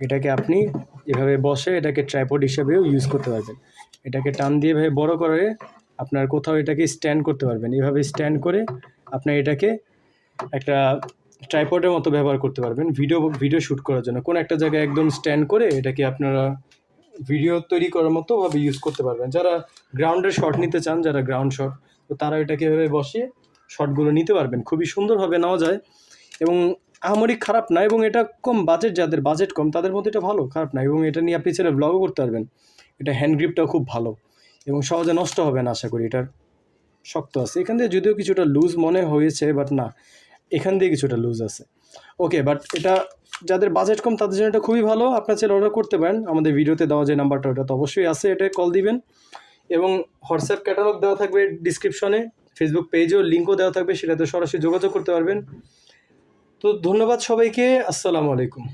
এটাকে আপনি এভাবে বসে এটাকে ট্রাইপড হিসাবেও ইউজ করতে পারবেন। এটাকে টান দিয়ে এভাবে বড় করে আপনার কোথাও এটাকে স্ট্যান্ড করতে পারবেন। এভাবে স্ট্যান্ড করে আপনার এটাকে একটা ট্রাইপডের মতো ব্যবহার করতে পারবেন ভিডিও শ্যুট করার জন্য। কোনো একটা জায়গায় একদম স্ট্যান্ড করে এটাকে আপনারা ভিডিও তৈরি করার মতো ভাবে ইউজ করতে পারবেন। যারা গ্রাউন্ডের শট নিতে চান, যারা গ্রাউন্ড শট, তো তারা এটাকে এভাবে বসিয়ে শটগুলো নিতে পারবেন। খুবই সুন্দরভাবে নেওয়া যায় এবং আহামরি খারাপ না, এবং এটা কম বাজেট, যাদের বাজেট কম তাদের মধ্যে এটা ভালো, খারাপ না। এবং এটা নিয়ে আপনি ছেলে ব্লগও করতে পারবেন। এটা হ্যান্ড গ্রিপটাও খুব ভালো এবং সহজে নষ্ট হবে না আশা করি। এটার শক্ত আছে, এখান দিয়ে যদিও কিছুটা লুজ মনে হয়েছে, বাট না, এখান দিয়ে কিছুটা লুজ আছে। ওকে, বাট এটা যাদের বাজেট কম তাদের জন্য এটা খুবই ভালো। আপনার ছেলে অর্ডার করতে পারেন। আমাদের ভিডিওতে দেওয়া যে নাম্বারটা ওটা তো অবশ্যই আছে, এটা কল দিবেন। এবং হোয়াটসঅ্যাপ ক্যাটালগ দেওয়া থাকবে ডিসক্রিপশনে, ফেসবুক পেজেও লিঙ্কও দেওয়া থাকবে, সেটাতে সরাসরি যোগাযোগ করতে পারবেন। তো ধন্যবাদ সবাইকে, আসসালামু আলাইকুম।